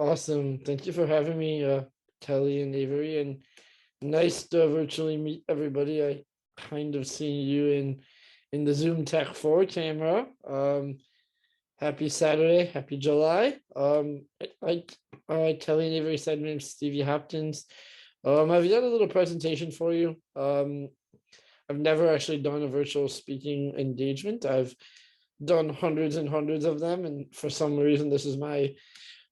Awesome. Thank you for having me, Kelly and Avery, and nice to virtually meet everybody. I kind of seen you in the Zoom Tech 4 camera. Happy Saturday, happy July. Like Kelly and Avery said, my name's Stevie Hopkins. I've got a little presentation for you. I've never actually done a virtual speaking engagement. I've done hundreds and hundreds of them, and for some reason, this is my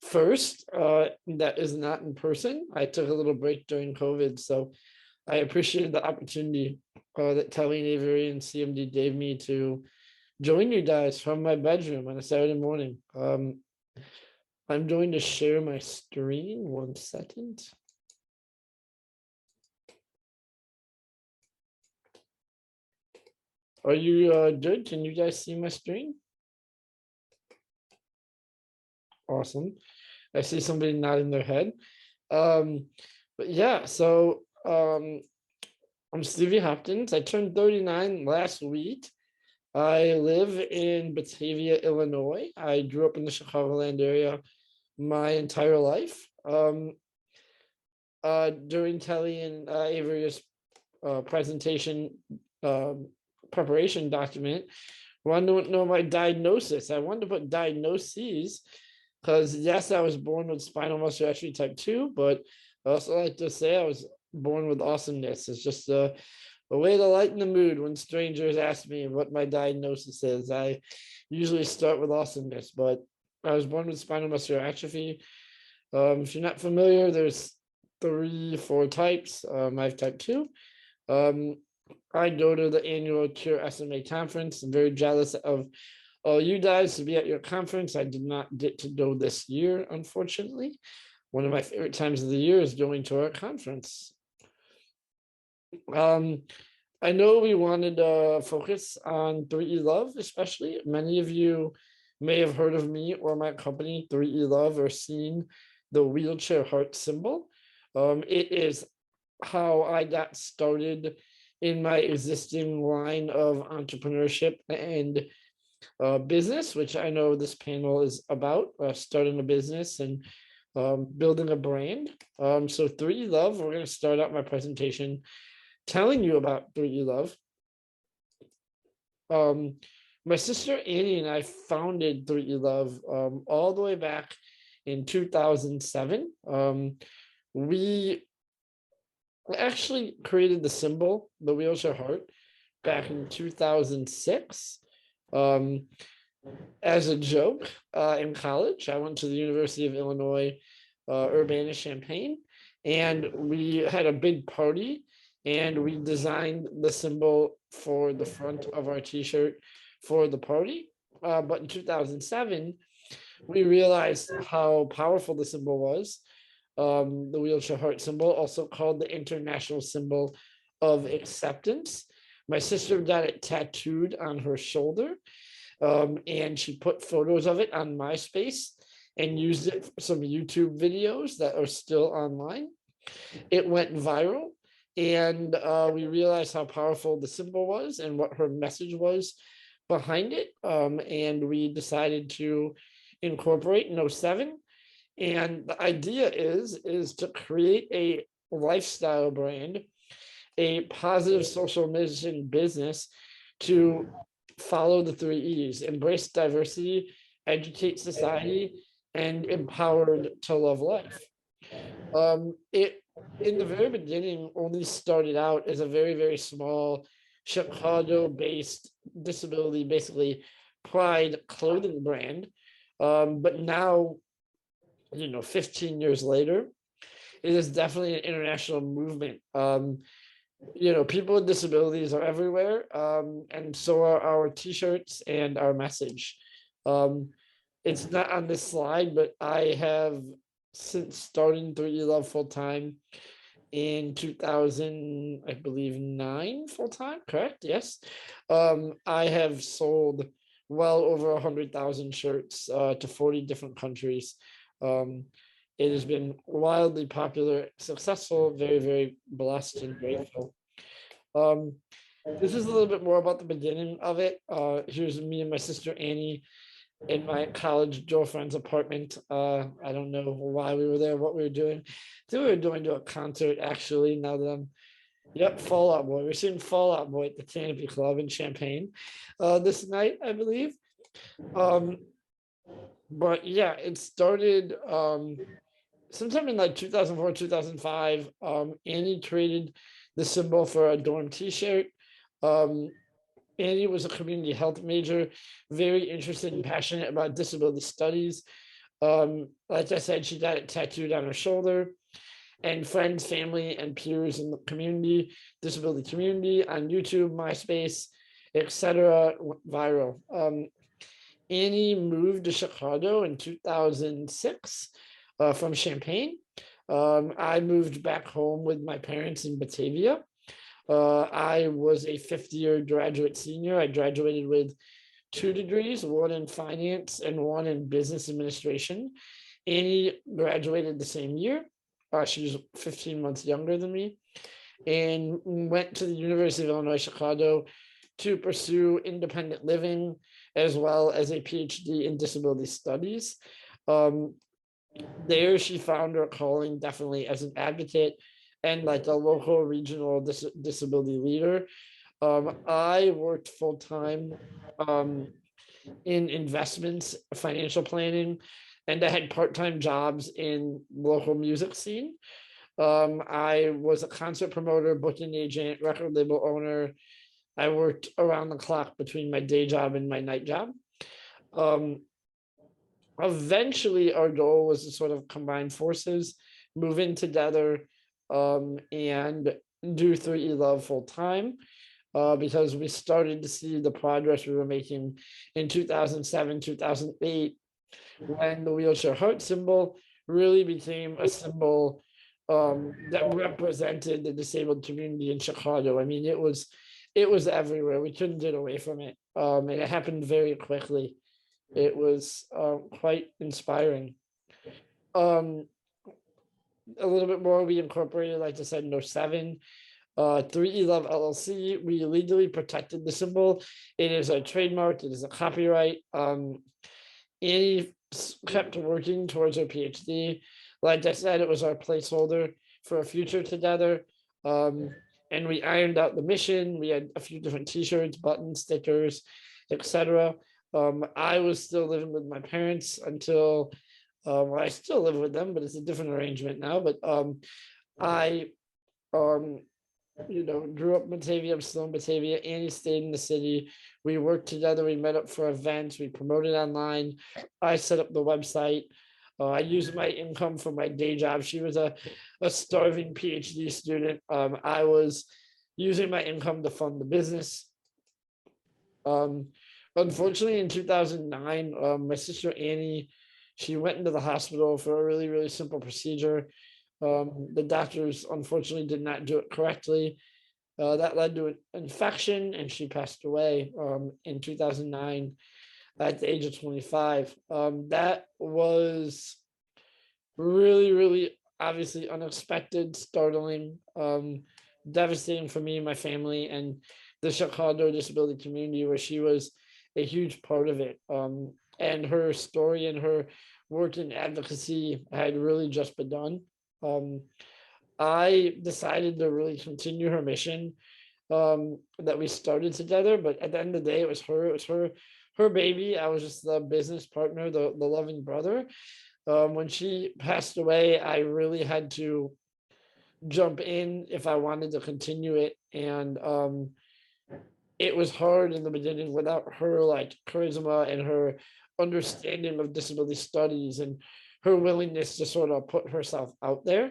first that is not in person. I took a little break during COVID, so I appreciated the opportunity that Kelly and Avery and CMD gave me to join you guys from my bedroom on a Saturday morning. I'm going to share my screen. 1 second. Are you good? Can you guys see my screen? Awesome. I see somebody nodding their head. But yeah, so I'm Stevie Hopkins. I turned 39 last week. I live in Batavia, Illinois. I grew up in the Chicagoland area my entire life. During Kelly and Avery's presentation preparation document, wanted to know my diagnosis. I wanted to put diagnoses because yes, I was born with spinal muscular atrophy type 2, but I also like to say I was born with awesomeness. It's just a way to lighten the mood when strangers ask me what my diagnosis is. I usually start with awesomeness, but I was born with spinal muscular atrophy. If you're not familiar, there's 4 types. I have type 2. I go to the annual Cure SMA conference. I'm very jealous of all you guys to be at your conference. I did not get to go this year, unfortunately. One of my favorite times of the year is going to our conference. I know we wanted to focus on 3E Love, especially. Many of you may have heard of me or my company, 3E Love, or seen the wheelchair heart symbol. It is how I got started in my existing line of entrepreneurship and business, which I know this panel is about, starting a business and building a brand. So 3E Love, we're going to start out my presentation telling you about 3E Love. My sister Annie and I founded 3E Love all the way back in 2007. We actually created the symbol, the wheelchair heart, back in 2006. As a joke, in college, I went to the University of Illinois, Urbana-Champaign, and we had a big party, and we designed the symbol for the front of our t-shirt for the party. But in 2007, we realized how powerful the symbol was. The wheelchair heart symbol, also called the international symbol of acceptance. My sister got it tattooed on her shoulder, and she put photos of it on MySpace and used it for some YouTube videos that are still online. It went viral, and we realized how powerful the symbol was and what her message was behind it. And we decided to incorporate in 2007. And the idea is to create a lifestyle brand, a positive social mission business to follow the 3 E's: embrace diversity, educate society, and empowered to love life. It in the very beginning only started out as a very, very small Chicago-based disability, basically pride clothing brand. But now, 15 years later, it is definitely an international movement. People with disabilities are everywhere, and so are our t-shirts and our message. It's not on this slide, but I have, since starting 3E Love full-time in 2000, I believe 9 full-time, correct? Yes. I have sold well over 100,000 shirts to 40 different countries. It has been wildly popular, successful, very, very blessed and grateful. This is a little bit more about the beginning of it. Here's me and my sister Annie in my college girlfriend's apartment. I don't know why we were there, what we were doing. I think we were going to a concert actually. Now that I'm, yep, Fall Out Boy. We're seeing Fall Out Boy at the Canopy Club in Champaign this night, I believe. Um, but yeah, it started sometime in like 2004, 2005. Annie created the symbol for a dorm T-shirt. Um, Annie was a community health major, very interested and passionate about disability studies. Like I said, she got it tattooed on her shoulder, and friends, family, and peers in the community, disability community, on YouTube, MySpace, etc., viral. Annie moved to Chicago in 2006 from Champaign. I moved back home with my parents in Batavia. I was a fifth year graduate senior. I graduated with 2 degrees, one in finance and one in business administration. Annie graduated the same year. She was 15 months younger than me, and went to the University of Illinois Chicago to pursue independent living as well as a PhD in disability studies. Um, there, she found her calling definitely as an advocate and like a local regional disability leader. I worked full time in investments, financial planning, and I had part time jobs in local music scene. I was a concert promoter, booking agent, record label owner. I worked around the clock between my day job and my night job. Um, Eventually, our goal was to sort of combine forces, move in together, and do 3E Love full time. Because we started to see the progress we were making in 2007, 2008, when the wheelchair heart symbol really became a symbol that represented the disabled community in Chicago. I mean, it was everywhere. We couldn't get away from it, and it happened very quickly. It was quite inspiring. Um, a little bit more, we incorporated, like I said, in '07. 3E Love LLC, we legally protected the symbol. It is a trademark, it is a copyright. Annie kept working towards her PhD. Like I said, it was our placeholder for a future together. Um, and we ironed out the mission. We had a few different T-shirts, buttons, stickers, etc. I was still living with my parents until, well, I still live with them, but it's a different arrangement now. But I um, grew up in Batavia. I'm still in Batavia. Annie stayed in the city. We worked together. We met up for events. We promoted online. I set up the website. I used my income for my day job. She was a starving PhD student. I was using my income to fund the business. Um, Unfortunately, in 2009, my sister Annie, she went into the hospital for a really, really simple procedure. The doctors unfortunately did not do it correctly. That led to an infection, and she passed away in 2009 at the age of 25. That was really, really obviously unexpected, startling, devastating for me and my family and the Chicago disability community, where she was a huge part of it. And her story and her work in advocacy had really just begun. Um, I decided to really continue her mission that we started together. But at the end of the day, it was her baby. I was just the business partner, the loving brother. When she passed away, I really had to jump in if I wanted to continue it. And it was hard in the beginning without her like charisma and her understanding of disability studies and her willingness to sort of put herself out there.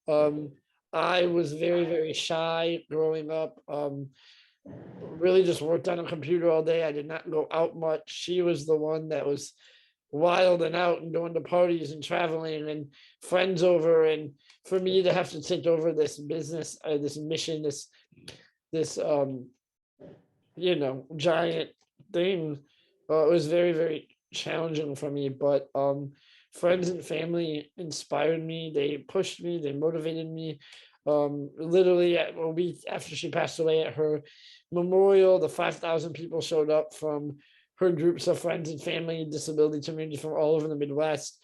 Um, I was very, very shy growing up. Really just worked on a computer all day. I did not go out much. She was the one that was wild and out and going to parties and traveling and friends over. And for me to have to take over this business, this mission, this giant thing, it was very, very challenging for me. But friends and family inspired me. They pushed me. They motivated me. Literally a week after she passed away, at her memorial, the 5,000 people showed up from her groups of friends and family and disability community from all over the Midwest.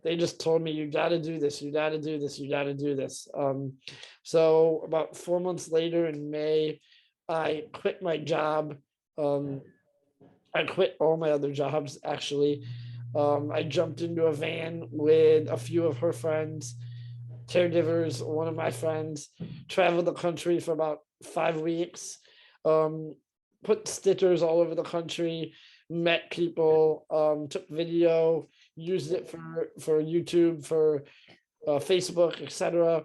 They just told me, you got to do this, you got to do this, you got to do this. So about 4 months later in May, I quit my job. Um, I quit all my other jobs actually. I jumped into a van with a few of her friends, caregivers, one of my friends, traveled the country for about 5 weeks, um, put stickers all over the country, met people, took video, used it for YouTube, for Facebook, etc.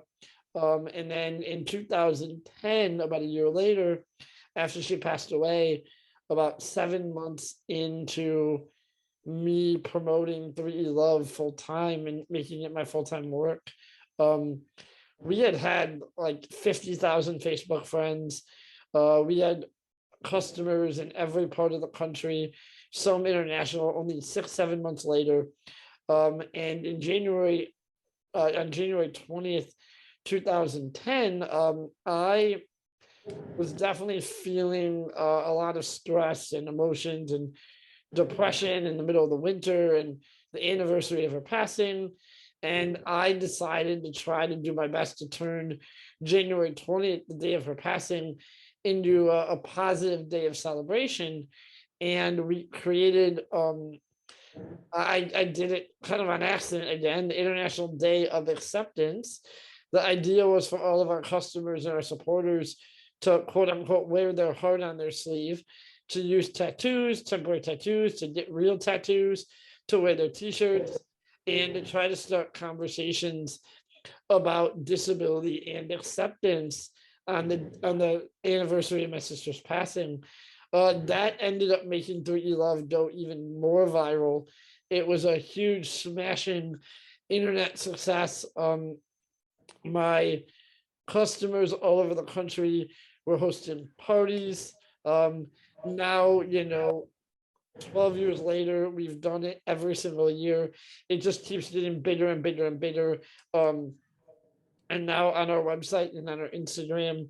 And then in 2010, about a year later, after she passed away, about 7 months into me promoting 3E Love full time and making it my full time work, um, we had like 50,000 Facebook friends. We had customers in every part of the country, some international, only 6, 7 months later. And in January, on January 20th, 2010, I was definitely feeling a lot of stress and emotions and depression in the middle of the winter and the anniversary of her passing. And I decided to try to do my best to turn January 20th, the day of her passing, into a positive day of celebration. And we created, I did it kind of on accident again, the International Day of Acceptance. The idea was for all of our customers and our supporters to quote unquote wear their heart on their sleeve, to use tattoos, temporary tattoos, to get real tattoos, to wear their t-shirts, and to try to start conversations about disability and acceptance on the anniversary of my sister's passing. That ended up making 3E Love go even more viral. It was a huge smashing internet success. My customers all over the country were hosting parties. Now, 12 years later, we've done it every single year. It just keeps getting bigger and bigger and bigger. And now on our website and on our Instagram,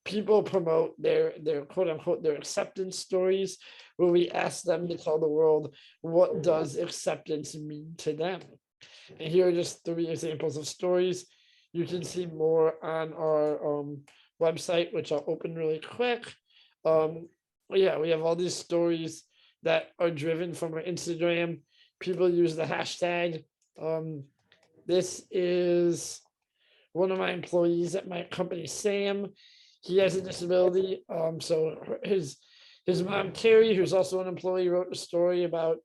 people promote their quote unquote their acceptance stories, where we ask them to tell the world, what does acceptance mean to them? And here are just 3 examples of stories. You can see more on our website, which I'll open really quick. Yeah, we have all these stories that are driven from our Instagram. People use the hashtag. This is one of my employees at my company, Sam. He has a disability. So his mom, Carrie, who's also an employee, wrote a story about,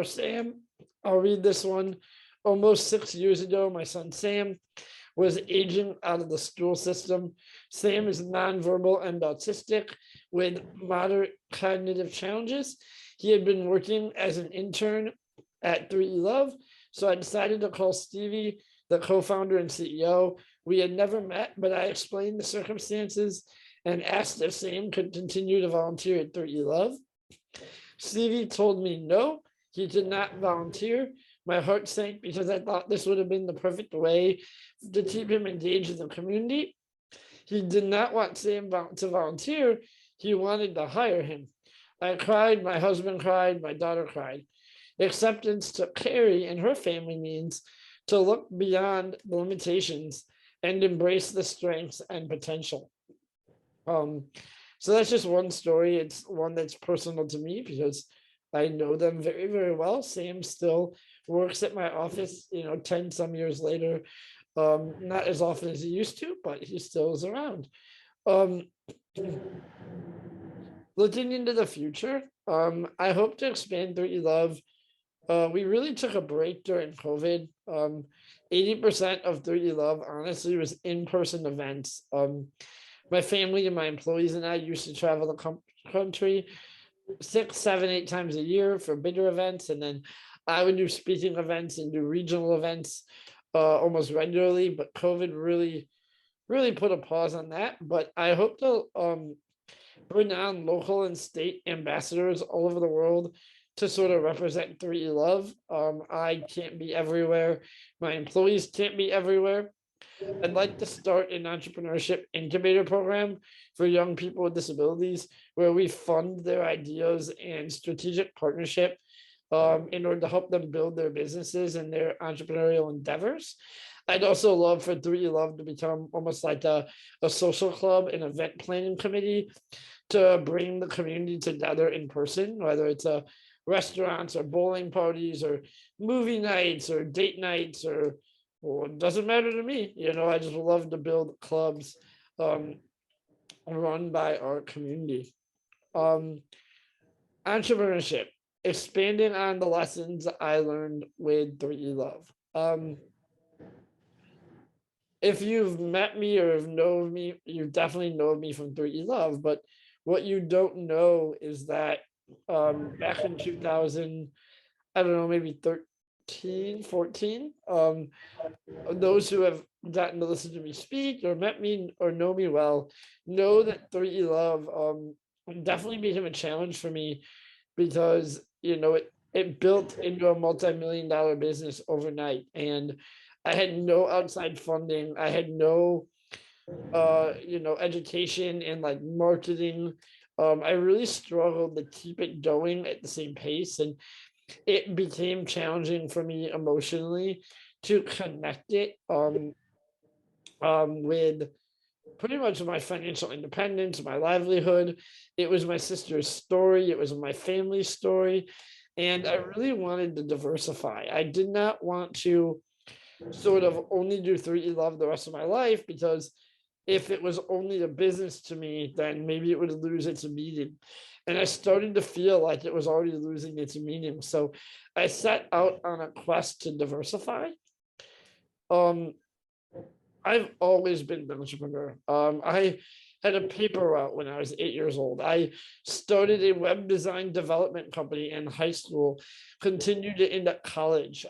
Sam. I'll read this one. Almost 6 years ago, my son Sam was aging out of the school system. Sam is nonverbal and autistic with moderate cognitive challenges. He had been working as an intern at 3E Love, so I decided to call Stevie, the co-founder and CEO. We had never met, but I explained the circumstances and asked if Sam could continue to volunteer at 3E Love. Stevie told me no, he did not volunteer. My heart sank because I thought this would have been the perfect way to keep him engaged in the community. He did not want Sam to volunteer. He wanted to hire him. I cried, my husband cried, my daughter cried. Acceptance to Carrie and her family means to look beyond the limitations and embrace the strengths and potential. So that's just one story. It's one that's personal to me because I know them very, very well. Sam still works at my office, 10 some years later. Not as often as he used to, but he still is around. Looking into the future, I hope to expand 3E Love. We really took a break during COVID. 80% of 3E Love, honestly, was in-person events. My family and my employees and I used to travel the country 6, 7, 8 times a year for bigger events, and then I would do speaking events and do regional events almost regularly. But COVID really, really put a pause on that. But I hope to bring on local and state ambassadors all over the world to sort of represent 3E Love. I can't be everywhere. My employees can't be everywhere. I'd like to start an entrepreneurship incubator program for young people with disabilities where we fund their ideas and strategic partnership in order to help them build their businesses and their entrepreneurial endeavors. I'd also love for 3E Love to become almost like a social club, an event planning committee to bring the community together in person, whether it's restaurants or bowling parties or movie nights or date nights or well, it doesn't matter to me. I just love to build clubs um, run by our community. Um, Entrepreneurship, expanding on the lessons I learned with 3E Love. If you've met me or have known me, you definitely know me from 3E Love. But what you don't know is that back in 2000, I don't know, maybe 13, 14, those who have gotten to listen to me speak or met me or know me well know that 3E Love definitely became a challenge for me because it built into a multi-million-dollar business overnight, and I had no outside funding. I had no education and like marketing. I really struggled to keep it going at the same pace, and it became challenging for me emotionally to connect it with pretty much my financial independence, my livelihood. It was my sister's story, it was my family's story, and I really wanted to diversify. I did not want to sort of only do 3E Love the rest of my life because if it was only a business to me, then maybe it would lose its meaning. And I started to feel like it was already losing its meaning. So I set out on a quest to diversify. Um, I've always been an entrepreneur. I had a paper route when I was 8 years old. I started a web design development company in high school, continued it into college.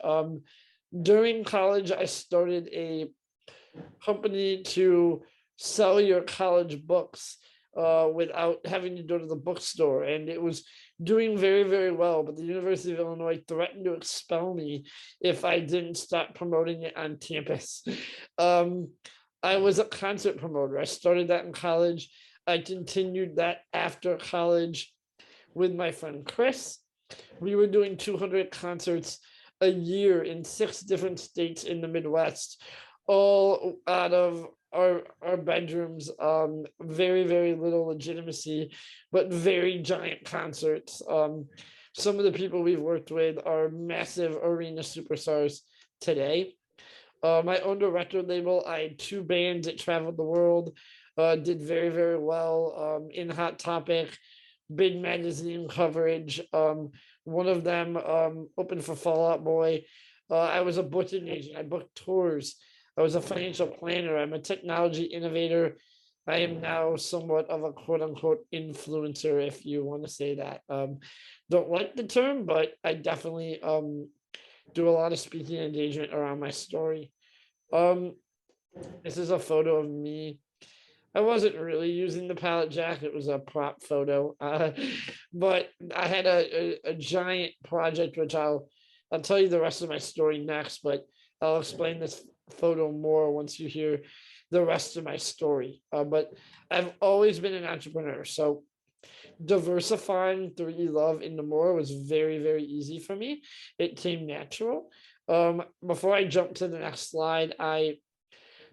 During college, I started a company to sell your college books without having to go to the bookstore. And it was doing very, very well. But the University of Illinois threatened to expel me if I didn't stop promoting it on campus. Um, I was a concert promoter. I started that in college. I continued that after college with my friend Chris. We were doing 200 concerts a year in 6 different states in the Midwest, all out of our bedrooms. Very, very little legitimacy, but very giant concerts. Some of the people we've worked with are massive arena superstars today. I owned a record label. I had 2 bands that traveled the world, did very, very well in Hot Topic, big magazine coverage. One of them opened for Fall Out Boy. I was a booking agent. I booked tours. I was a financial planner. I'm a technology innovator. I am now somewhat of a quote unquote influencer, if you want to say that. Don't like the term, but I definitely do a lot of speaking engagement around my story. Um, this is a photo of me. I wasn't really using the pallet jack, it was a prop photo. But I had a giant project, which I'll tell you the rest of my story next, but I'll explain this photo more once you hear the rest of my story. But I've always been an entrepreneur, so diversifying 3E Love into more was very, very easy for me. It came natural. Before I jump to the next slide, I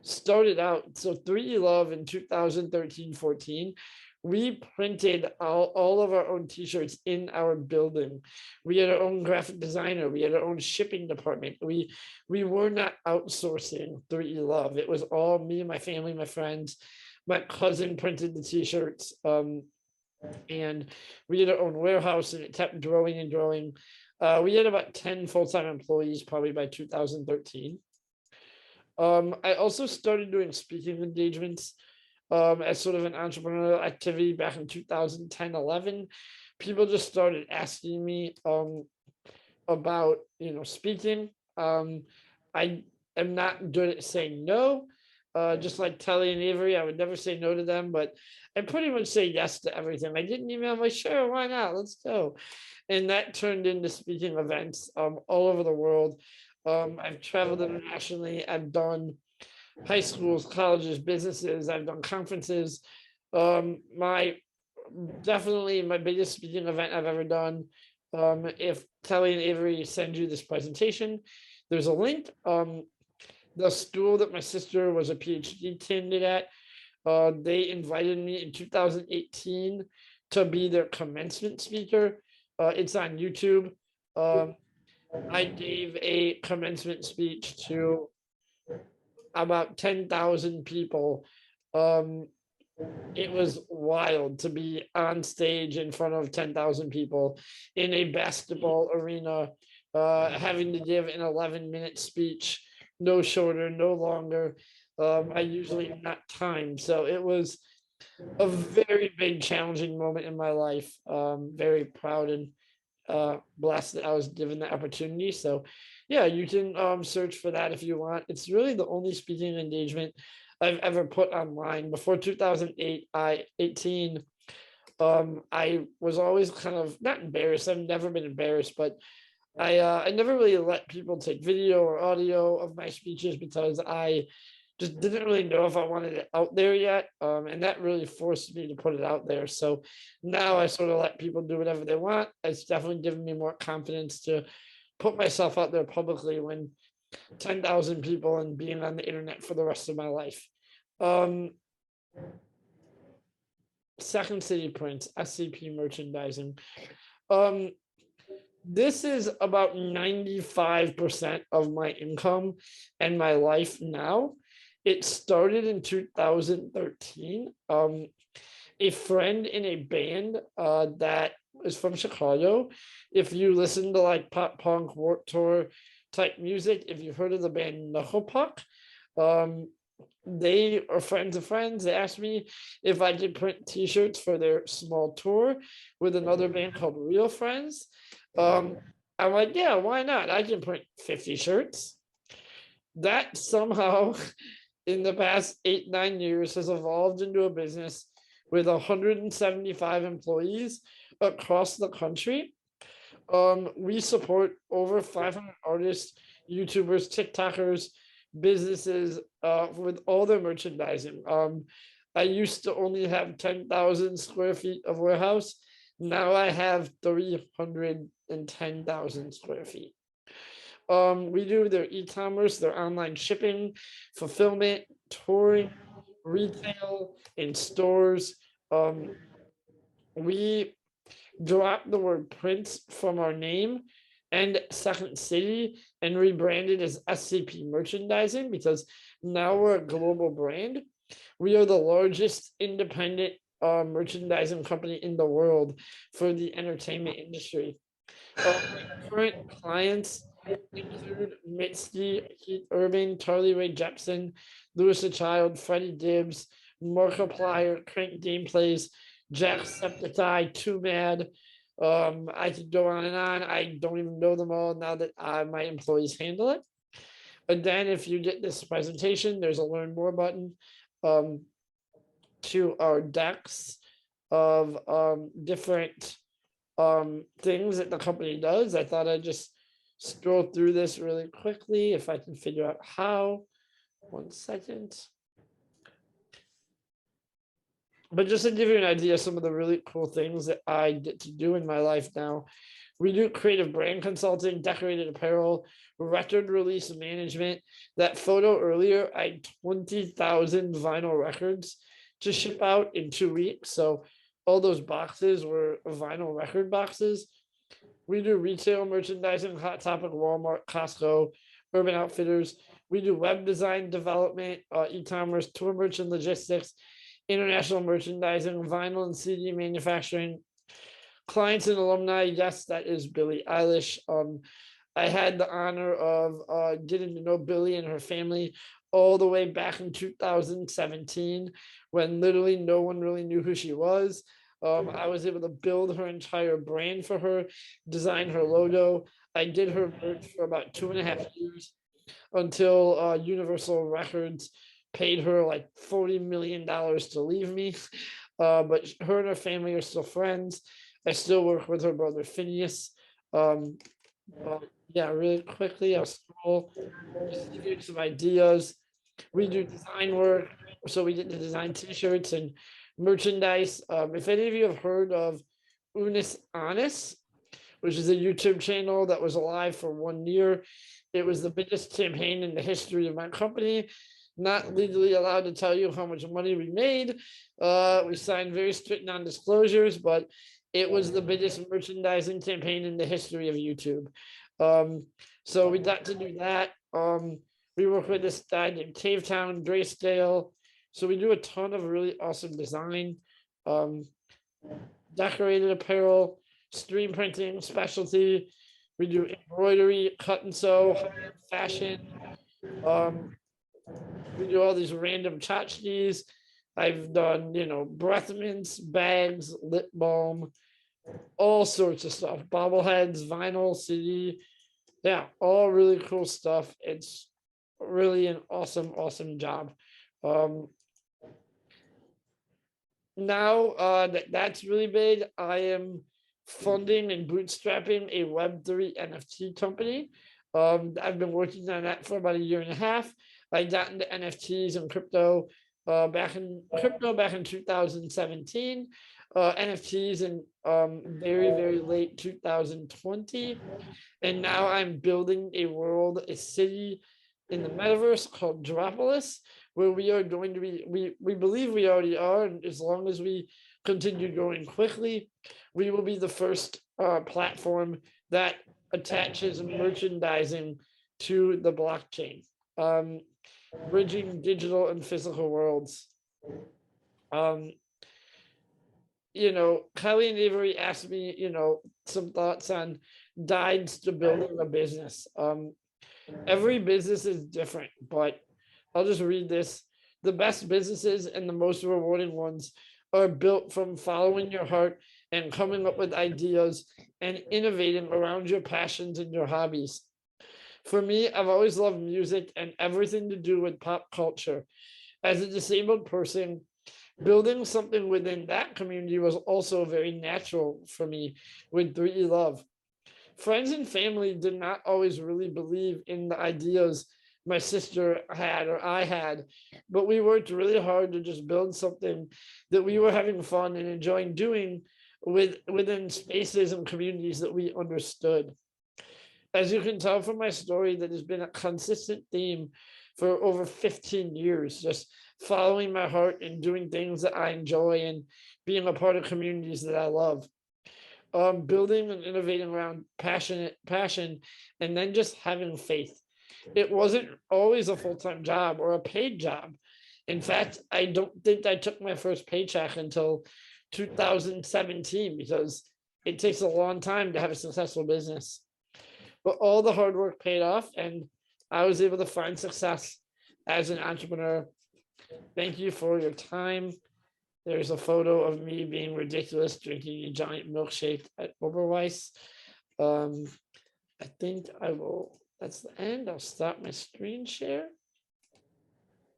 started out, so 3E Love in 2013-14, we printed all of our own t-shirts in our building. We had our own graphic designer. We had our own shipping department. We were not outsourcing 3E Love. It was all me and my family, my friends. My cousin printed the t-shirts. And we had our own warehouse, and it kept growing and growing. We had about 10 full-time employees probably by 2013. I also started doing speaking engagements as sort of an entrepreneurial activity back in 2010-11. People just started asking me about speaking. I am not good at saying no. Just like Telly and Avery, I would never say no to them, but I pretty much say yes to everything. I get an email, I'm like, sure, why not? Let's go. And that turned into speaking events all over the world. I've traveled internationally. I've done high schools, colleges, businesses. I've done conferences. My definitely my biggest speaking event I've ever done. If Kelly and Avery send you this presentation, there's a link. The school that my sister was a PhD candidate at, they invited me in 2018 to be their commencement speaker. It's on YouTube. Um, I gave a commencement speech to about 10,000 people. Um, it was wild to be on stage in front of 10,000 people in a basketball arena, having to give an 11-minute speech, no shorter, no longer. I usually am not timed. So it was a very big, challenging moment in my life. Very proud and blessed that I was given the opportunity. So, yeah, you can search for that if you want. It's really the only speaking engagement I've ever put online. Before 2008, 18, I was always kind of not embarrassed. I've never been embarrassed, but I never really let people take video or audio of my speeches because I just didn't really know if I wanted it out there yet. And that really forced me to put it out there. So now I sort of let people do whatever they want. It's definitely given me more confidence to put myself out there publicly when 10,000 people and being on the internet for the rest of my life. Um, Second City Prints, SCP merchandising. Um, this is about 95% of my income and my life now. It started in 2013. A friend in a band that is from Chicago. If you listen to like pop punk, Warped Tour type music, if you've heard of the band Knuckle Puck, um, they are friends of friends. They asked me if I could print T-shirts for their small tour with another band called Real Friends. Um, I'm like, yeah, why not? I can print 50 shirts. That somehow, in the past 8, 9 years, has evolved into a business with 175 employees across the country. We support over 500 artists, YouTubers, TikTokers, businesses with all their merchandising. I used to only have 10,000 square feet of warehouse. Now I have 310,000 square feet. We do their e-commerce, their online shipping, fulfillment, touring, retail, in stores. Um, we dropped the word Prince from our name and Second City and rebranded as SCP Merchandising because now we're a global brand. We are the largest independent merchandising company in the world for the entertainment industry. Current clients include Mitski, Keith Urban, Charlie Ray Jepsen, Louis the Child, Freddie Gibbs, Markiplier, Crank Gameplays, Jacksepticeye, Too Mad. I could go on and on. I don't even know them all now that my employees handle it. And then if you get this presentation, there's a learn more button um, to our decks of different things that the company does. I thought I'd just scroll through this really quickly if I can figure out how. 1 second. But just to give you an idea of some of the really cool things that I get to do in my life now, we do creative brand consulting, decorated apparel, record release management. That photo earlier, I had 20,000 vinyl records to ship out in 2 weeks. So all those boxes were vinyl record boxes. We do retail merchandising, Hot Topic, Walmart, Costco, Urban Outfitters. We do web design development, e-commerce, tour merch and logistics, international merchandising, vinyl and CD manufacturing, clients and alumni. Yes, that is Billie Eilish. I had the honor of getting to know Billie and her family all the way back in 2017 when literally no one really knew who she was. I was able to build her entire brand for her, design her logo. I did her merch for about 2.5 years until Universal Records paid her like $40 million to leave me. But her and her family are still friends. I still work with her brother Phineas. Yeah, really quickly, I'll scroll, just give you some ideas. We do design work, so we get to design T-shirts and merchandise. If any of you have heard of Unis Honest, which is a YouTube channel that was alive for 1 year, it was the biggest campaign in the history of my company. Not legally allowed to tell you how much money we made. We signed very strict non-disclosures, but it was the biggest merchandising campaign in the history of YouTube. So we got to do that. We work with this guy named Cavetown, Grayscale. So we do a ton of really awesome design, um, decorated apparel, screen printing, specialty. We do embroidery, cut and sew, fashion. Um, we do all these random tchotchkes. I've done, breath mints, bags, lip balm, all sorts of stuff. Bobbleheads, vinyl, CD. Yeah, all really cool stuff. It's really an awesome, awesome job. Um, now that's really big. I am funding and bootstrapping a Web3 NFT company. I've been working on that for about a year and a half. I got into NFTs and crypto back in 2017. NFTs in very, very late 2020. And now I'm building a city in the metaverse called Dropolis, where we are going to be, we believe we already are, and as long as we continue going quickly, we will be the first platform that attaches merchandising to the blockchain, bridging digital and physical worlds. Um, Kelly and Avery asked me, some thoughts on guides to building a business. Every business is different, but I'll just read this. The best businesses and the most rewarding ones are built from following your heart and coming up with ideas and innovating around your passions and your hobbies. For me, I've always loved music and everything to do with pop culture. As a disabled person, building something within that community was also very natural for me with 3E Love. Friends and family did not always really believe in the ideas my sister had or I had, but we worked really hard to just build something that we were having fun and enjoying doing within spaces and communities that we understood. As you can tell from my story, that has been a consistent theme for over 15 years, just following my heart and doing things that I enjoy and being a part of communities that I love. Building and innovating around passion, and then just having faith. It wasn't always a full-time job or a paid job. In fact, I don't think I took my first paycheck until 2017 because it takes a long time to have a successful business. But all the hard work paid off, and I was able to find success as an entrepreneur. Thank you for your time. There's a photo of me being ridiculous drinking a giant milkshake at Oberweis. I think I will, that's the end. I'll stop my screen share.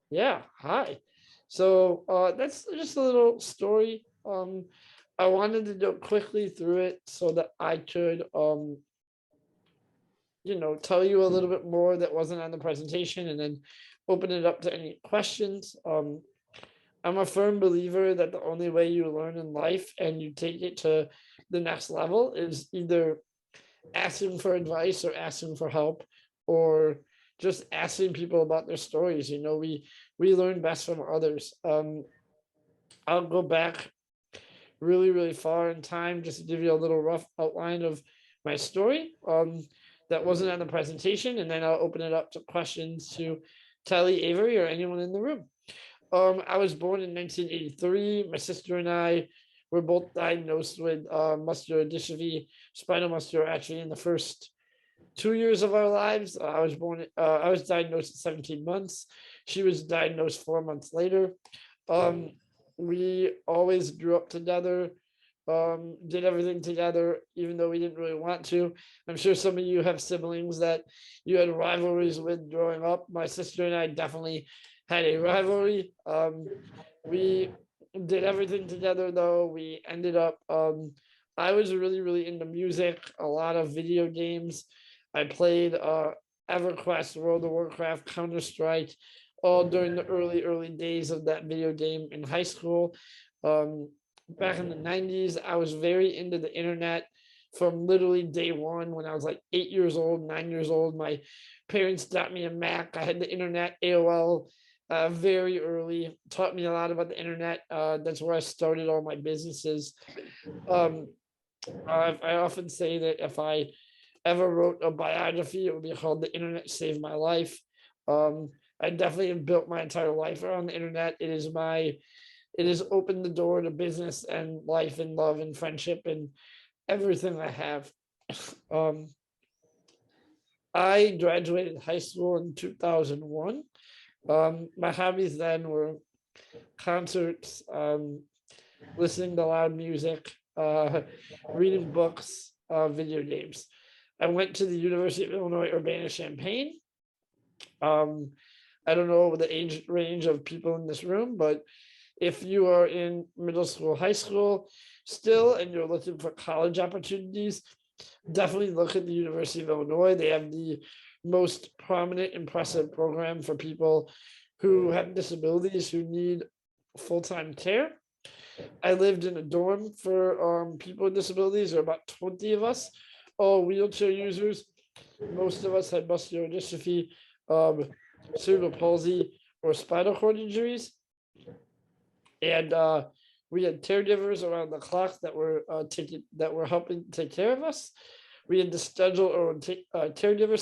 Yeah, hi. So that's just a little story. I wanted to go quickly through it so that I could tell you a little bit more that wasn't on the presentation and then open it up to any questions. I'm a firm believer that the only way you learn in life and you take it to the next level is either asking for advice or asking for help, or just asking people about their stories. We learn best from others. I'll go back really, really far in time just to give you a little rough outline of my story. That wasn't on the presentation, and then I'll open it up to questions to Kelly, Avery, or anyone in the room. I was born in 1983. My sister and I were both diagnosed with muscular dystrophy, spinal muscular atrophy in the first 2 years of our lives. I was diagnosed at 17 months. She was diagnosed 4 months later. We always grew up together, did everything together, even though we didn't really want to. I'm sure some of you have siblings that you had rivalries with growing up. My sister and I definitely had a rivalry. We did everything together, though. We ended up, I was really, really into music, a lot of video games. I played EverQuest, World of Warcraft, Counter-Strike, all during the early days of that video game in high school. Um, Back in the 90s, I was very into the internet from literally day one. When I was like 8 years old, 9 years old, my parents got me a Mac. I had the internet, AOL, very early, taught me a lot about the internet. That's where I started all my businesses. Um, I often say that if I ever wrote a biography, it would be called "The Internet Saved My Life." Um, I definitely have built my entire life around the internet. It has opened the door to business and life and love and friendship and everything I have. Um, I graduated high school in 2001. My hobbies then were concerts, listening to loud music, reading books, video games. I went to the University of Illinois Urbana-Champaign. Um, I don't know the age range of people in this room, but if you are in middle school, high school still, and you're looking for college opportunities, definitely look at the University of Illinois. They have the most prominent, impressive program for people who have disabilities who need full-time care. I lived in a dorm for people with disabilities. There were about 20 of us, all wheelchair users. Most of us had muscular dystrophy, cerebral palsy, or spinal cord injuries. And we had caregivers around the clock that were helping take care of us. We had to schedule or caregiver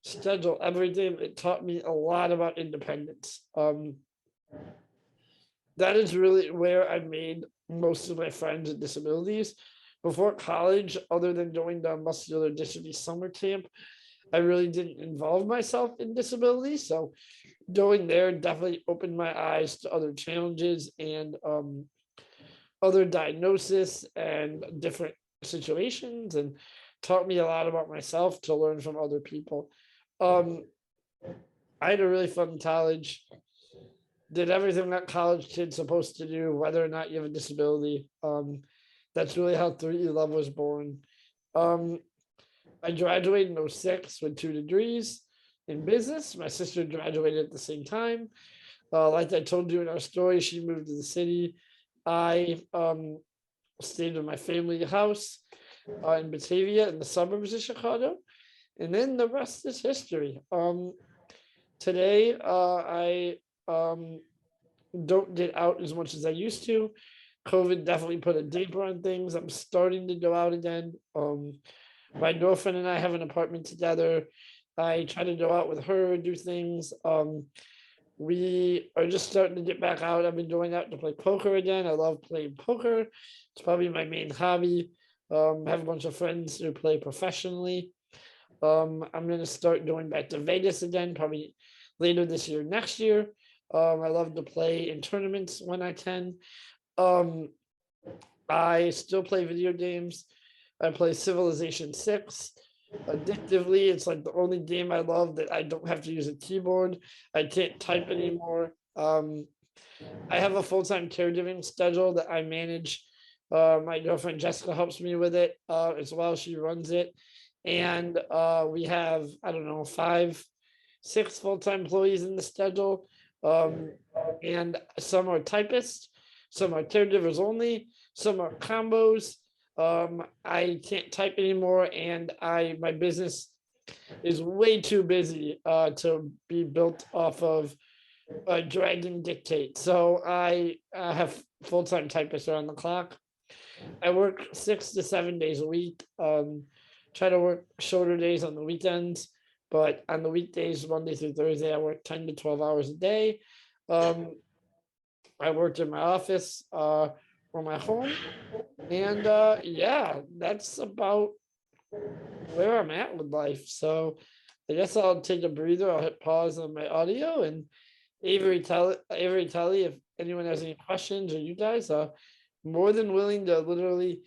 schedule everything. It taught me a lot about independence. That is really where I made most of my friends with disabilities. Before college, other than going to muscular dystrophy summer camp, I really didn't involve myself in disability. So going there definitely opened my eyes to other challenges and other diagnosis and different situations, and taught me a lot about myself to learn from other people. Um, I had a really fun college. Did everything that college kid's supposed to do, whether or not you have a disability. That's really how 3E Love was born. Um, I graduated in 06 with 2 degrees in business. My sister graduated at the same time. Like I told you in our story, she moved to the city. I stayed in my family house in Batavia in the suburbs of Chicago. And then the rest is history. Today, I don't get out as much as I used to. COVID definitely put a damper on things. I'm starting to go out again. My girlfriend and I have an apartment together. I try to go out with her, do things. We are just starting to get back out. I've been going out to play poker again. I love playing poker. It's probably my main hobby. I have a bunch of friends who play professionally. I'm going to start going back to Vegas again, probably later this year, next year. I love to play in tournaments when I can. Um, I still play video games. I play Civilization 6 addictively. It's like the only game I love that I don't have to use a keyboard. I can't type anymore. I have a full-time caregiving schedule that I manage. My girlfriend Jessica helps me with it as well. She runs it. And we have, I don't know, 6 full-time employees in the schedule. And some are typists, some are caregivers only, some are combos. I can't type anymore, and my business is way too busy to be built off of dragging dictate. So I have full-time typists around the clock. I work 6 to 7 days a week. Try to work shorter days on the weekends, but on the weekdays, Monday through Thursday, I work 10 to 12 hours a day. I worked in my office or my home, and yeah, that's about where I'm at with life. So I guess I'll take a breather. I'll hit pause on my audio, and Avery Telly, if anyone has any questions, or you guys are more than willing to literally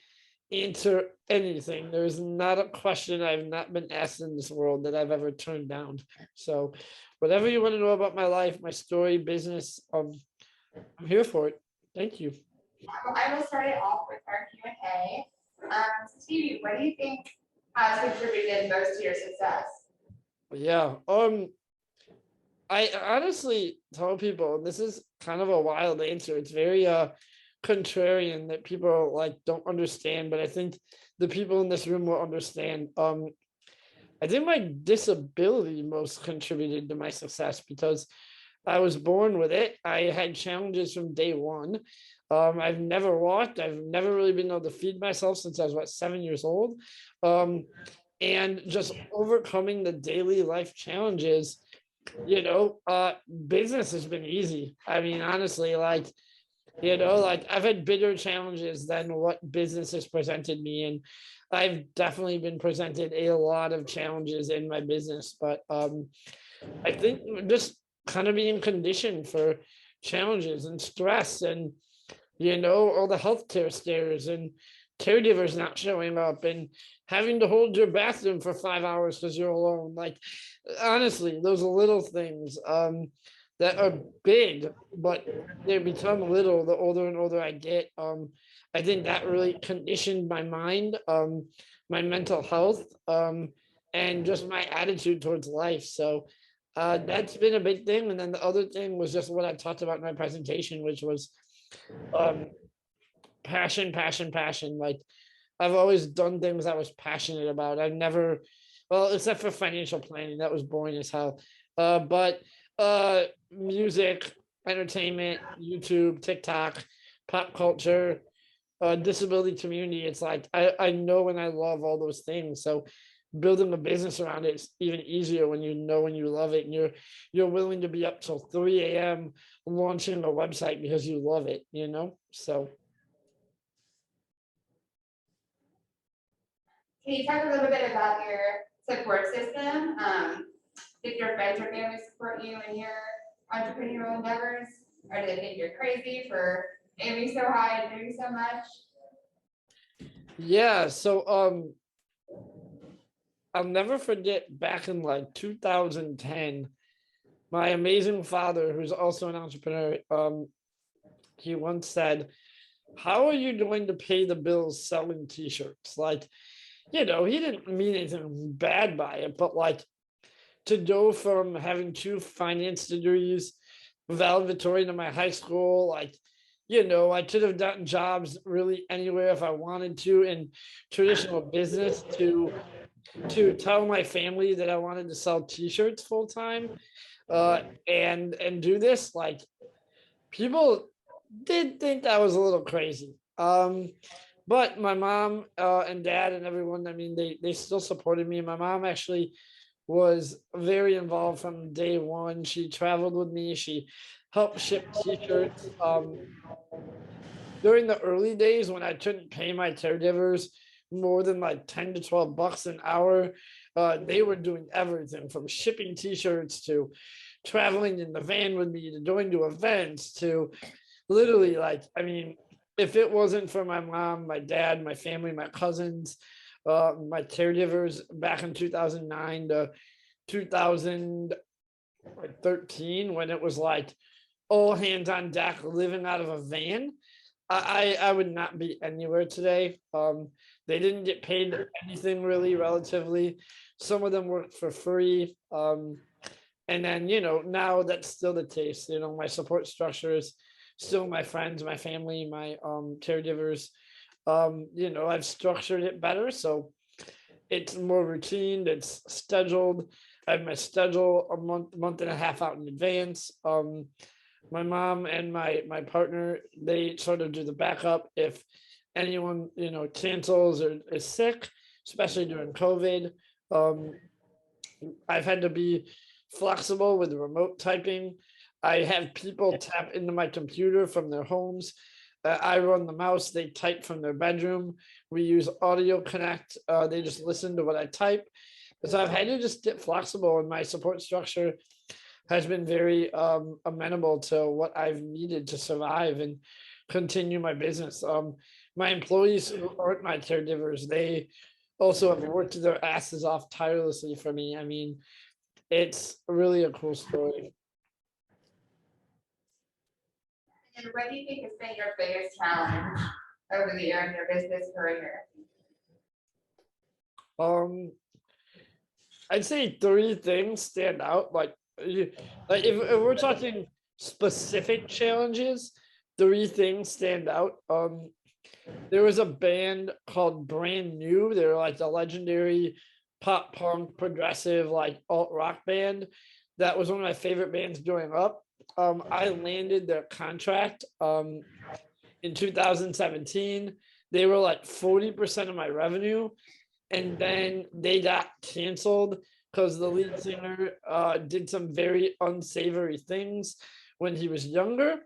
answer anything. There's not a question I've not been asked in this world that I've ever turned down. So whatever you want to know about my life, my story, business, I'm here for it. Thank you. I will start it off with our Q&A. Stevie, what do you think has contributed most to your success? Yeah. I honestly tell people, and this is kind of a wild answer. It's very contrarian that people like don't understand, but I think the people in this room will understand. I think my disability most contributed to my success because I was born with it. I had challenges from day one. I've never walked. I've never really been able to feed myself since I was what 7 years old. Um, and just overcoming the daily life challenges, business has been easy. I mean, honestly, like I've had bigger challenges than what business has presented me. And I've definitely been presented a lot of challenges in my business. But I think just kind of being conditioned for challenges and stress and all the healthcare scares and caregivers not showing up and having to hold your bathroom for 5 hours because you're alone. Like, honestly, those little things that are big, but they become little the older and older I get. I think that really conditioned my mind, my mental health, and just my attitude towards life. So that's been a big thing. And then the other thing was just what I talked about in my presentation, which was um, passion, passion, passion. Like I've always done things I was passionate about. I've never, well, except for financial planning, that was boring as hell. But music, entertainment, YouTube, TikTok, pop culture, disability community. It's like I know and I love all those things. So building a business around it is even easier when you know and you love it and you're willing to be up till 3 a.m. launching a website because you love it. So Can you talk a little bit about your support system? Did your friends or family support you in your entrepreneurial endeavors? Or do they think you're crazy for aiming so high and doing so much? yeah, so I'll never forget back in like 2010, my amazing father, who's also an entrepreneur, he once said, "How are you going to pay the bills selling t-shirts?" Like, he didn't mean anything bad by it, but like to go from having two finance degrees, valedictorian in my high school, like, I could have gotten jobs really anywhere if I wanted to in traditional business to tell my family that I wanted to sell t-shirts full time and do this. Like people did think I was a little crazy. But my mom and dad and everyone, I mean, they still supported me. My mom actually was very involved from day one. She traveled with me. She helped ship t-shirts. During the early days when I couldn't pay my caregivers more than like 10 to 12 bucks an hour, they were doing everything from shipping t-shirts to traveling in the van with me to going to events to literally, like, I mean, if it wasn't for my mom, my dad, my family, my cousins, my caregivers back in 2009 to 2013, when it was like all hands on deck living out of a van, I would not be anywhere today. They didn't get paid anything really relatively. Some of them worked for free. And then, now that's still the case. My support structure is still my friends, my family, my caregivers. I've structured it better. So it's more routine, it's scheduled. I have my schedule a month and a half out in advance. My mom and my partner, they sort of do the backup if anyone cancels or is sick, especially during COVID. um, I've had to be flexible with remote typing. I have people tap into my computer from their homes. I run the mouse, they type from their bedroom. We use Audio Connect. They just listen to what I type. So I've had to just get flexible, and my support structure has been very amenable to what I've needed to survive and continue my business. My employees who aren't my caregivers, they also have worked their asses off tirelessly for me. I mean, it's really a cool story. And what do you think has been your biggest challenge over the year in your business career? Um, I'd say three things stand out. Like Like if we're talking specific challenges, three things stand out. There was a band called Brand New. They're like the legendary pop punk progressive like alt rock band. That was one of my favorite bands growing up. I landed their contract in 2017. They were like 40% of my revenue, and then they got canceled because the lead singer did some very unsavory things when he was younger.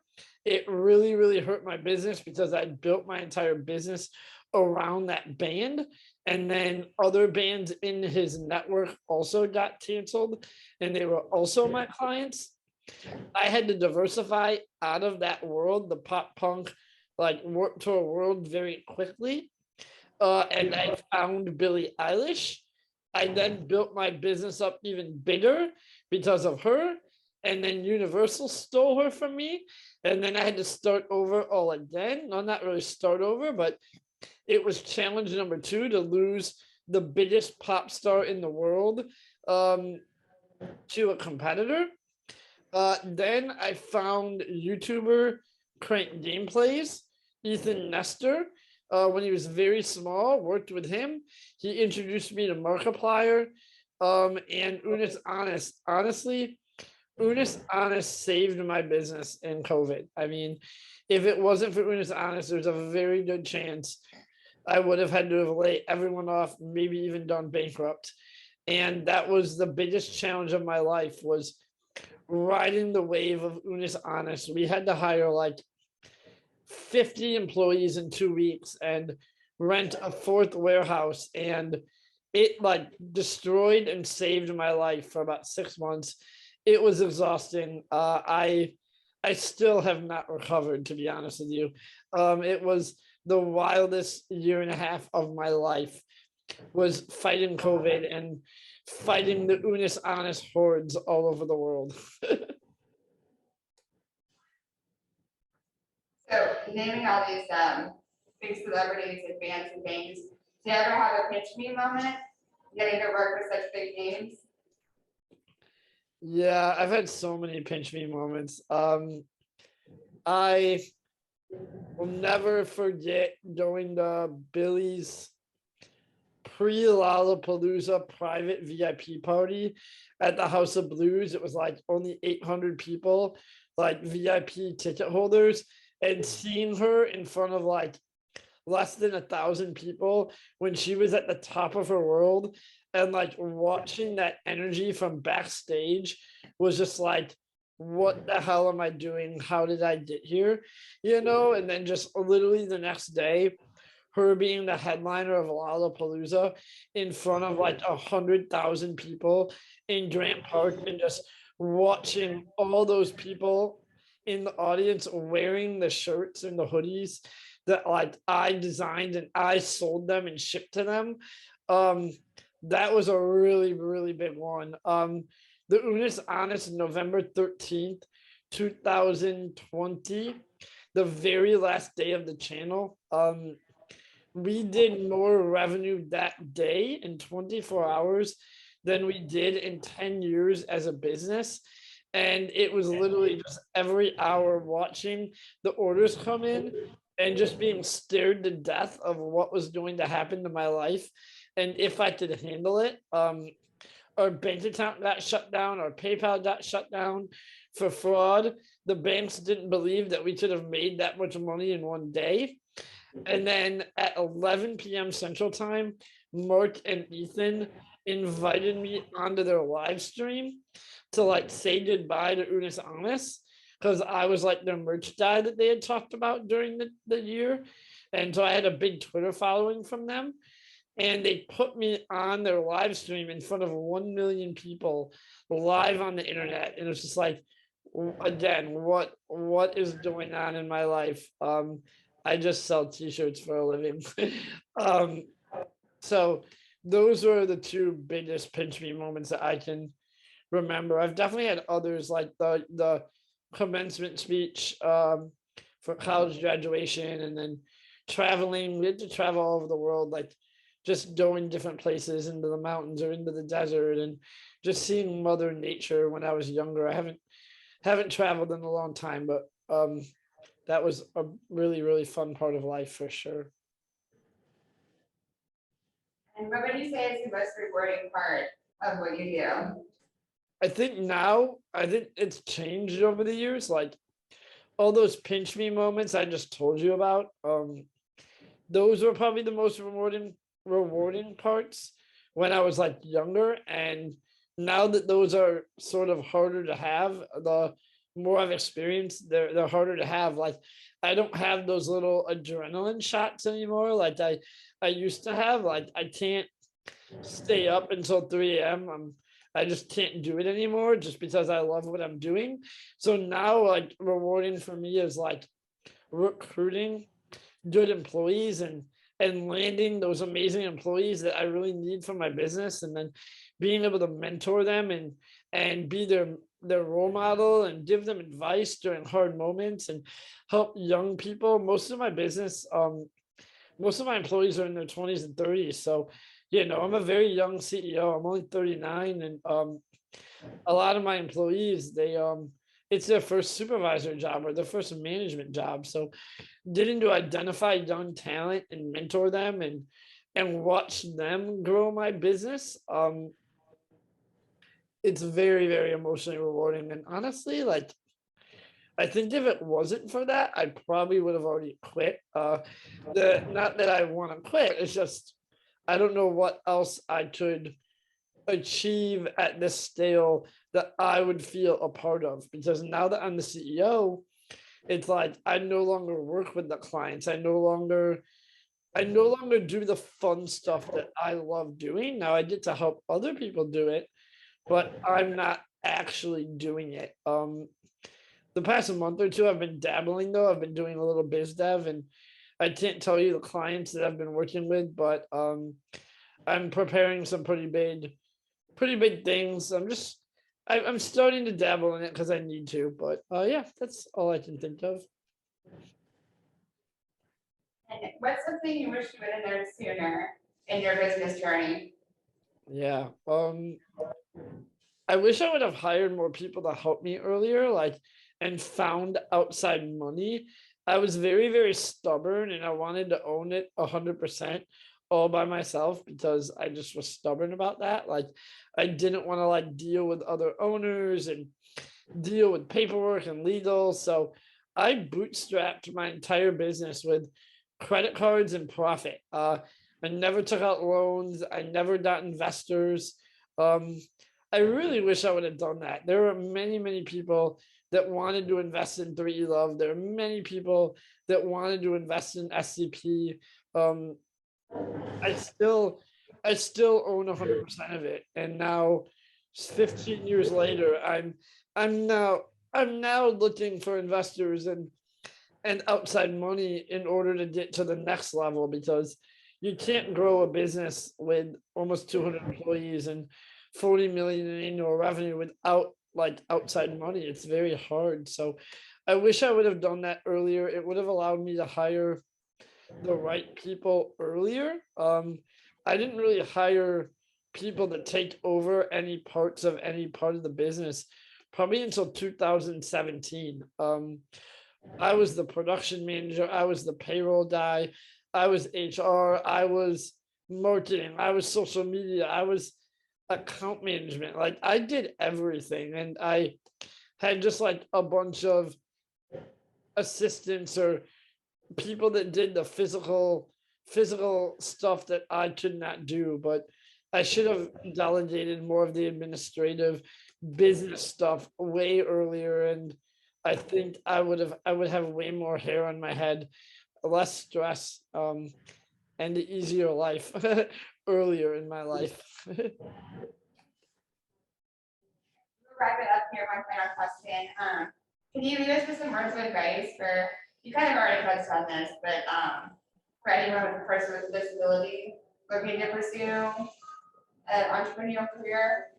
It really, really hurt my business because I built my entire business around that band. And then other bands in his network also got canceled, and they were also my clients. I had to diversify out of that world, the pop punk, like work to a world very quickly. And I found Billie Eilish. I then built my business up even bigger because of her. And then Universal stole her from me. And then I had to start over all again. No, not really start over, but it was challenge number two to lose the biggest pop star in the world um, to a competitor. Then I found YouTuber Crank Gameplays, Ethan Nestor. When he was very small, worked with him. He introduced me to Markiplier and Unis Honest. Honestly, Unis Honest saved my business in COVID. I mean, if it wasn't for Unis Honest, there's a very good chance I would have had to have laid everyone off, maybe even done bankrupt. And that was the biggest challenge of my life was riding the wave of Unis Honest. We had to hire like 50 employees in 2 weeks and rent a fourth warehouse, and it like destroyed and saved my life for about 6 months. It was exhausting. I still have not recovered, to be honest with you. It was the wildest year and a half of my life was fighting COVID and fighting the Unis Honest hordes all over the world. So naming all these big celebrities and bands and things, do you ever have a pinch me moment getting to work with such big names? Yeah, I've had so many pinch me moments. I will never forget going to Billy's pre-Lollapalooza private VIP party at the House of Blues. It was like only 800 people, like VIP ticket holders, and seeing her in front of like less than 1,000 people when she was at the top of her world, and like watching that energy from backstage was just like, what the hell am I doing? How did I get here? And then just literally the next day, her being the headliner of Lollapalooza in front of like 100,000 people in Grant Park, and just watching all those people in the audience wearing the shirts and the hoodies that like I designed and I sold them and shipped to them. Um, that was a really, really big one. The Unis Honest, November 13th, 2020, the very last day of the channel. We did more revenue that day in 24 hours than we did in 10 years as a business. And it was literally just every hour watching the orders come in and just being scared to death of what was going to happen to my life and if I could handle it. Our bank account got shut down, our PayPal got shut down for fraud. The banks didn't believe that we could have made that much money in one day. And then at 11 p.m. Central Time, Mark and Ethan invited me onto their live stream to like say goodbye to Unis Honest, because I was like their merch guy that they had talked about during the year. And so I had a big Twitter following from them. And they put me on their live stream in front of 1 million people live on the internet. And it's just like, again, what is going on in my life? I just sell t-shirts for a living. um, so those were the two biggest pinch me moments that I can remember. I've definitely had others like the commencement speech for college graduation, and then traveling. We had to travel all over the world, like just going different places into the mountains or into the desert and just seeing Mother Nature when I was younger. I haven't traveled in a long time, but that was a really, really fun part of life for sure. And what would you say is the most rewarding part of what you do? I think it's changed over the years. Like all those pinch me moments I just told you about. Those were probably the most rewarding parts when I was like younger. And now that those are sort of harder to have, the more I've experienced, they're harder to have. Like I don't have those little adrenaline shots anymore. Like I used to have. Like I can't stay up until 3 a.m. I just can't do it anymore just because I love what I'm doing. So now like rewarding for me is like recruiting good employees and landing those amazing employees that I really need for my business, and then being able to mentor them and be their role model and give them advice during hard moments and help young people. Most of my employees are in their 20s and 30s. So, I'm a very young CEO. I'm only 39, and a lot of my employees, it's their first supervisor job or their first management job. So getting to identify young talent and mentor them and watch them grow my business, it's very, very emotionally rewarding. And honestly, like I think if it wasn't for that, I probably would have already quit. The Not that I want to quit, it's just I don't know what else I could achieve at this scale that I would feel a part of. Because now that I'm the CEO, it's like I no longer work with the clients. I no longer do the fun stuff that I love doing. Now I get to help other people do it, but I'm not actually doing it. The past month or two I've been dabbling though. I've been doing a little biz dev, and I can't tell you the clients that I've been working with, but I'm preparing some pretty big things. I'm starting to dabble in it because I need to, but yeah, that's all I can think of. And what's something you wish you would have known sooner in your business journey? Yeah. I wish I would have hired more people to help me earlier, like, and found outside money. I was very, very stubborn and I wanted to own it 100% all by myself because I just was stubborn about that. Like, I didn't want to like deal with other owners and deal with paperwork and legal. So I bootstrapped my entire business with credit cards and profit. I never took out loans. I never got investors. Um, I really wish I would have done that. There are many, many people that wanted to invest in 3E Love. There are many people that wanted to invest in SCP. Um, I still, I still own 100% of it, and now, 15 years later, I'm now, I'm now looking for investors and outside money in order to get to the next level because you can't grow a business with almost 200 employees and 40 million in annual revenue without like outside money. It's very hard. So I wish I would have done that earlier. It would have allowed me to hire the right people earlier. I didn't really hire people to take over any parts of any part of the business probably until 2017. I was the production manager, I was the payroll guy, I was HR, I was marketing, I was social media, I was account management. Like I did everything, and I had just like a bunch of assistants or people that did the physical stuff that I could not do, but I should have delegated more of the administrative business stuff way earlier, and I think I would have way more hair on my head, less stress, and the easier life earlier in my life. We'll wrap it up here. One final question. Can you leave us with some words of advice for, you kind of already touched on this, but for anyone with a person with a disability looking to pursue an entrepreneurial career?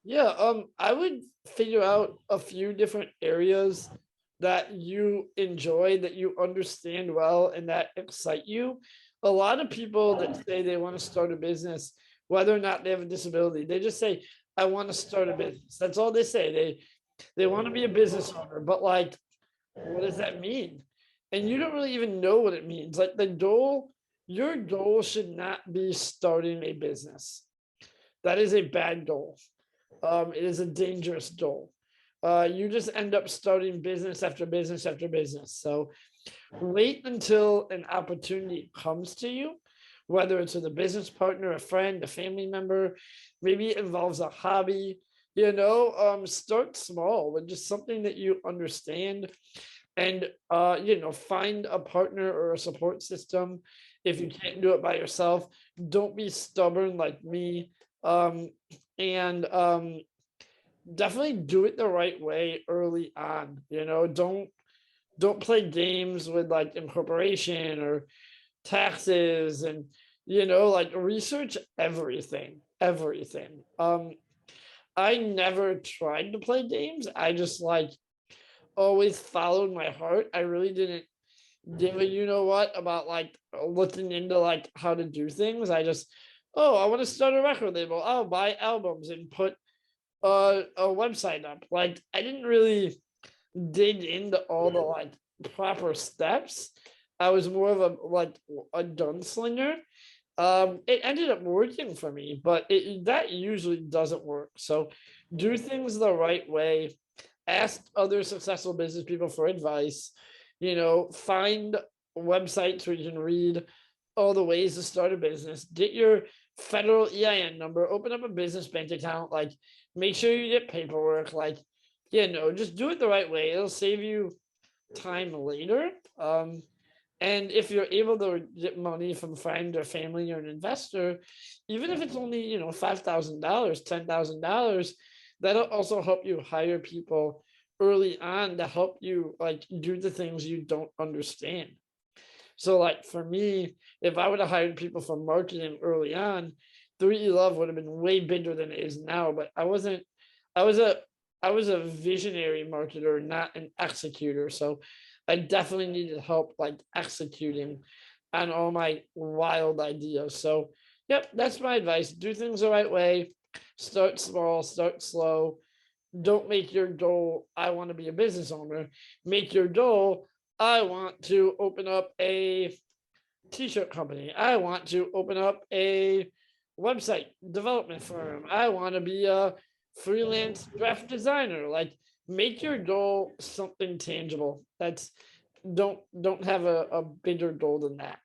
Yeah, I would figure out a few different areas that you enjoy, that you understand well, and that excite you. a lot of people that say they want to start a business, whether or not they have a disability, they just say, I want to start a business. That's all they say. They want to be a business owner, but like, what does that mean? And you don't really even know what it means. Like your goal should not be starting a business. That is a bad goal. It is a dangerous goal. You just end up starting business after business after business. So wait until an opportunity comes to you, whether it's with a business partner, a friend, a family member, maybe it involves a hobby. Start small with just something that you understand, and find a partner or a support system if you can't do it by yourself. Don't be stubborn like me. And definitely do it the right way early on. Don't play games with like incorporation or taxes, and like research everything. I never tried to play games. I just like always followed my heart. I really didn't give a what about like looking into like how to do things. I just, oh, I want to start a record label. I'll buy albums and put a website up. Like I didn't really dig into all the like proper steps. I was more of a gunslinger. It ended up working for me, but that usually doesn't work. So do things the right way. Ask other successful business people for advice. Find websites where you can read all the ways to start a business. Get your federal EIN number. Open up a business bank account. Like, make sure you get paperwork. Like, just do it the right way. It'll save you time later. And if you're able to get money from a friend or family or an investor, even if it's only, $5,000, $10,000, that'll also help you hire people early on to help you like do the things you don't understand. So like for me, if I would have hired people for marketing early on, 3E Love would have been way bigger than it is now. But I wasn't, I was a I was a visionary marketer, not an executor. So I definitely needed help like executing on all my wild ideas. So yep, that's my advice. Do things the right way. Start small, start slow. Don't make your goal, I want to be a business owner. Make your goal, I want to open up a t-shirt company. I want to open up a website development firm. I want to be a freelance graphic designer. Like make your goal something tangible. That's don't have a bigger goal than that.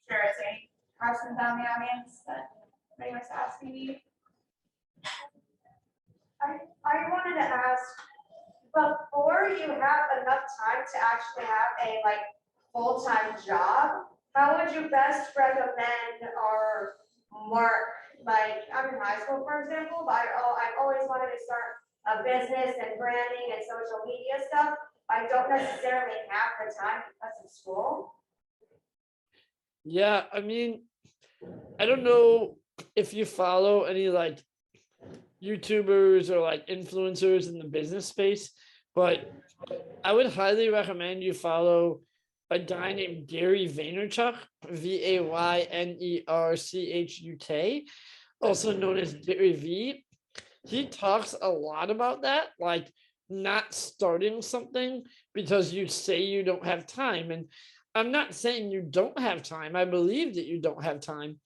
Sure, is there any questions down the audience that anybody wants to ask me? I wanted to ask, before you have enough time to actually have a full-time job, how would you best recommend or mark, I'm in high school, for example, but I've always wanted to start a business and branding and social media stuff. I don't necessarily have the time because of school. Yeah, I mean, I don't know if you follow any like YouTubers or like influencers in the business space, but I would highly recommend you follow a guy named Gary Vaynerchuk, Vaynerchuk, also known as Gary V. He talks a lot about that, like not starting something because you say you don't have time. And I'm not saying you don't have time. I believe that you don't have time.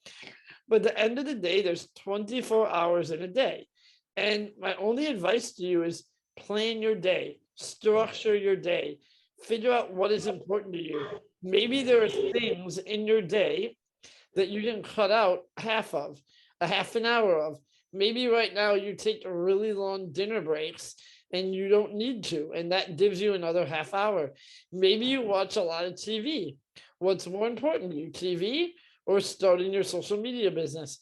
But at the end of the day, there's 24 hours in a day. And my only advice to you is plan your day, structure your day, figure out what is important to you. Maybe there are things in your day that you can cut out half of, a half an hour of. Maybe right now you take really long dinner breaks and you don't need to, and that gives you another half hour. Maybe you watch a lot of TV. What's more important to you, TV or starting your social media business?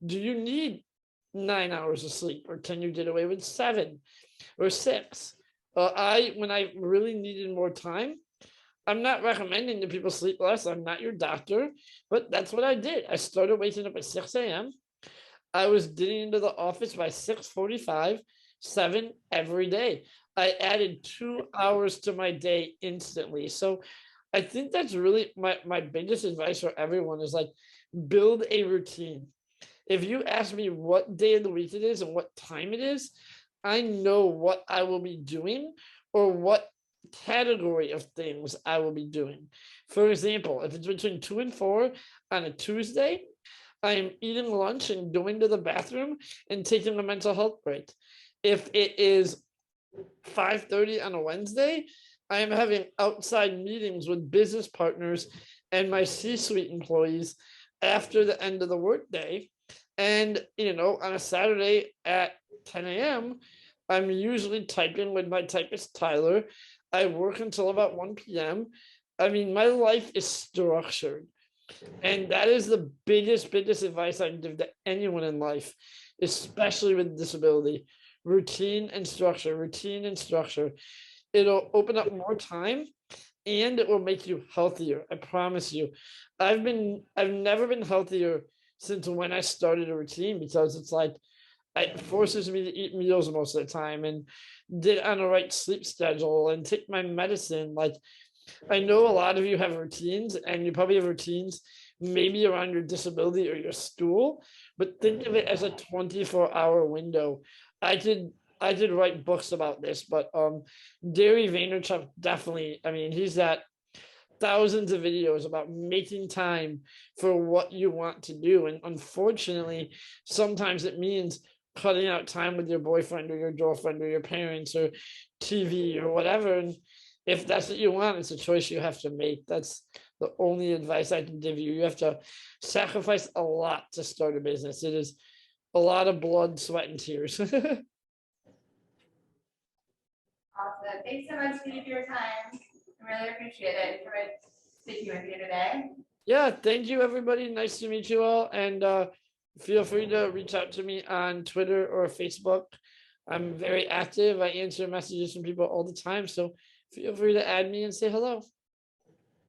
Do you need 9 hours of sleep, or can you get away with 7 or 6? When I really needed more time, I'm not recommending that people sleep less. I'm not your doctor, but that's what I did. I started waking up at 6 a.m. I was getting into the office by 6:45, 7 every day. I added 2 hours to my day instantly. So I think that's really my biggest advice for everyone is like build a routine. If you ask me what day of the week it is and what time it is, I know what I will be doing or what category of things I will be doing. For example, if it's between 2 and 4 on a Tuesday, I am eating lunch and going to the bathroom and taking a mental health break. If it is 5:30 on a Wednesday, I am having outside meetings with business partners and my C-suite employees after the end of the workday. And on a Saturday at 10 a.m., I'm usually typing with my typist Tyler. I work until about 1 p.m. I mean, my life is structured. And that is the biggest advice I can give to anyone in life, especially with disability. Routine and structure, routine and structure. It'll open up more time and it will make you healthier. I promise you. I've never been healthier since when I started a routine because it's like it forces me to eat meals most of the time and get on a right sleep schedule and take my medicine. Like I know a lot of you have routines and you probably have routines maybe around your disability or your stool, but think of it as a 24-hour window. I did write books about this, but Gary Vaynerchuk definitely, I mean, he's got thousands of videos about making time for what you want to do. And unfortunately, sometimes it means cutting out time with your boyfriend or your girlfriend or your parents or TV or whatever. And if that's what you want, it's a choice you have to make. That's the only advice I can give you. You have to sacrifice a lot to start a business. It is a lot of blood, sweat, and tears. Awesome. Thanks so much, Steve, for your time. I really appreciate it. Enjoyed speaking with you today. Yeah, thank you, everybody. Nice to meet you all. And feel free to reach out to me on Twitter or Facebook. I'm very active. I answer messages from people all the time. So feel free to add me and say hello.